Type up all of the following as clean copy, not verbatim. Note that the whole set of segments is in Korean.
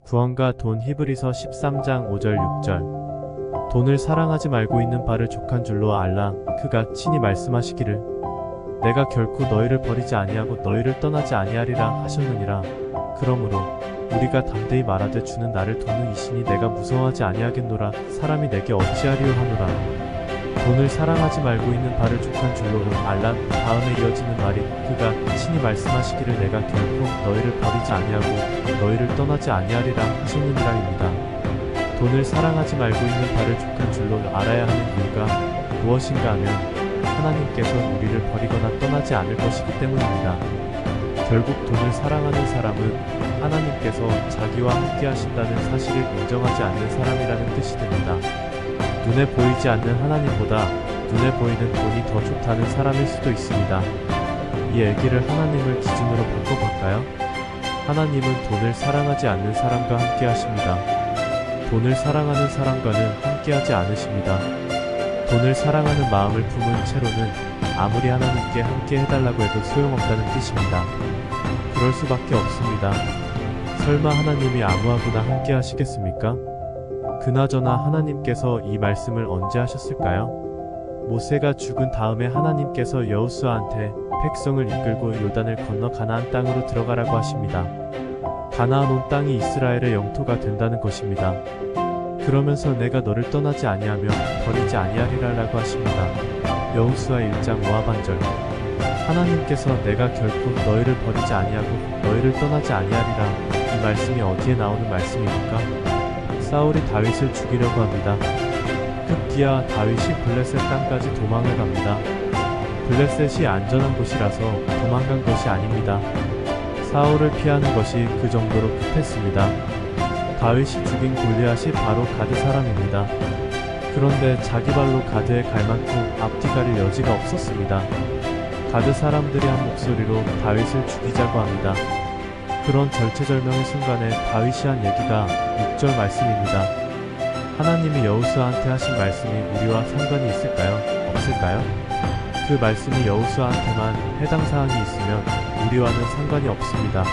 구원과 돈. 히브리서 13장 5절 6절. 돈을 사랑하지 말고 있는 바를 족한 줄로 알라. 그가 친히 말씀하시기를 내가 결코 너희를 버리지 아니하고 너희를 떠나지 아니하리라 하셨느니라. 그러므로 우리가 담대히 말하되 주는 나를 돕는 이시니 내가 무서워하지 아니하겠노라. 사람이 내게 어찌하리요 하노라. 돈을 사랑하지 말고 있는 바를 족한 줄로 알라. 다음에 이어지는 말이 그가 친히 말씀하시기를 내가 결코 너희를 버리지 아니하고 너희를 떠나지 아니하리라 하셨느니라입니다. 돈을 사랑하지 말고 있는 바를 족한 줄로 알아야 하는 이유가 무엇인가 하면 하나님께서 우리를 버리거나 떠나지 않을 것이기 때문입니다. 결국 돈을 사랑하는 사람은 하나님께서 자기와 함께 하신다는 사실을 인정하지 않는 사람이라는 뜻이 됩니다. 눈에 보이지 않는 하나님보다 눈에 보이는 돈이 더 좋다는 사람일 수도 있습니다. 이 얘기를 하나님을 기준으로 바꿔볼까요? 하나님은 돈을 사랑하지 않는 사람과 함께 하십니다. 돈을 사랑하는 사람과는 함께하지 않으십니다. 돈을 사랑하는 마음을 품은 채로는 아무리 하나님께 함께 해달라고 해도 소용없다는 뜻입니다. 그럴 수밖에 없습니다. 설마 하나님이 아무하고나 함께 하시겠습니까? 그나저나 하나님께서 이 말씀을 언제 하셨을까요? 모세가 죽은 다음에 하나님께서 여호수아한테 백성을 이끌고 요단을 건너 가나안 땅으로 들어가라고 하십니다. 가나안 온 땅이 이스라엘의 영토가 된다는 것입니다. 그러면서 내가 너를 떠나지 아니하며 버리지 아니하리라라고 하십니다. 여호수아 1장 5하반절. 하나님께서 내가 결코 너희를 버리지 아니하고 너희를 떠나지 아니하리라. 이 말씀이 어디에 나오는 말씀입니까? 사울이 다윗을 죽이려고 합니다. 급기야 다윗이 블레셋 땅까지 도망을 갑니다. 블레셋이 안전한 곳이라서 도망간 것이 아닙니다. 사울을 피하는 것이 그 정도로 급했습니다. 다윗이 죽인 골리앗이 바로 가드 사람입니다. 그런데 자기 발로 가드에 갈 만큼 앞뒤 가릴 여지가 없었습니다. 가드 사람들이 한 목소리로 다윗을 죽이자고 합니다. 그런 절체절명의 순간에 다윗이 한 얘기가 6절 말씀입니다. 하나님이 여호수아한테 하신 말씀이 우리와 상관이 있을까요? 없을까요? 그 말씀이 여호수아한테만 해당 사항이 있으면 우리와는 상관이 없습니다.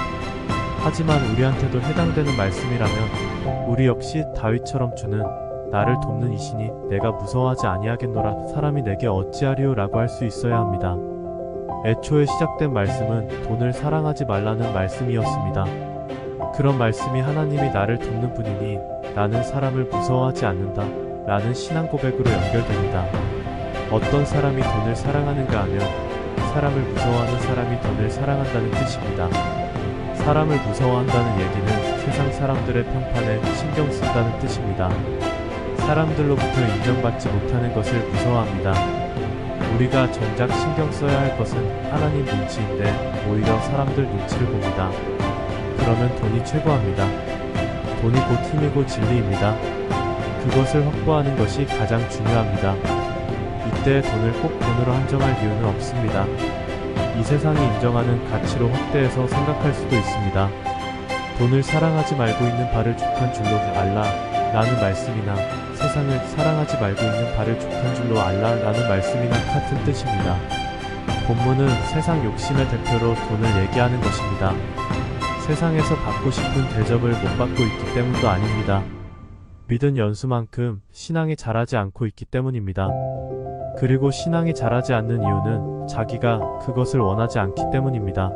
하지만 우리한테도 해당되는 말씀이라면 우리 역시 다윗처럼 주는 나를 돕는 이시니 내가 무서워하지 아니하겠노라. 사람이 내게 어찌하리요 라고 할 수 있어야 합니다. 애초에 시작된 말씀은 돈을 사랑하지 말라는 말씀이었습니다. 그런 말씀이 하나님이 나를 돕는 분이니 나는 사람을 무서워하지 않는다 라는 신앙 고백으로 연결됩니다. 어떤 사람이 돈을 사랑하는가 하면 사람을 무서워하는 사람이 돈을 사랑한다는 뜻입니다. 사람을 무서워한다는 얘기는 세상 사람들의 평판에 신경 쓴다는 뜻입니다. 사람들로부터 인정받지 못하는 것을 무서워합니다. 우리가 정작 신경 써야 할 것은 하나님 눈치인데 오히려 사람들 눈치를 봅니다. 그러면 돈이 최고합니다. 돈이 곧 힘이고 진리입니다. 그것을 확보하는 것이 가장 중요합니다. 이때 돈을 꼭 돈으로 한정할 이유는 없습니다. 이 세상이 인정하는 가치로 확대해서 생각할 수도 있습니다. 돈을 사랑하지 말고 있는 바를 족한 줄로 알라 라는 말씀이나 세상을 사랑하지 말고 있는 바를 족한 줄로 알라 라는 말씀이나 같은 뜻입니다. 본문은 세상 욕심의 대표로 돈을 얘기하는 것입니다. 세상에서 받고 싶은 대접을 못 받고 있기 때문도 아닙니다. 믿은 연수만큼 신앙이 자라지 않고 있기 때문입니다. 그리고 신앙이 자라지 않는 이유는 자기가 그것을 원하지 않기 때문입니다.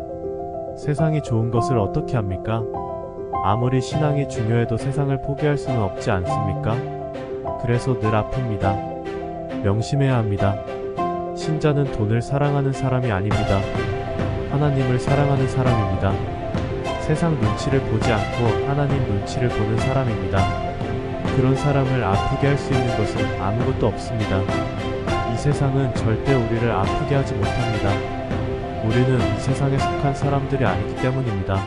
세상이 좋은 것을 어떻게 합니까? 아무리 신앙이 중요해도 세상을 포기할 수는 없지 않습니까? 그래서 늘 아픕니다. 명심해야 합니다. 신자는 돈을 사랑하는 사람이 아닙니다. 하나님을 사랑하는 사람입니다. 세상 눈치를 보지 않고 하나님 눈치를 보는 사람입니다. 그런 사람을 아프게 할 수 있는 것은 아무것도 없습니다. 이 세상은 절대 우리를 아프게 하지 못합니다. 우리는 이 세상에 속한 사람들이 아니기 때문입니다.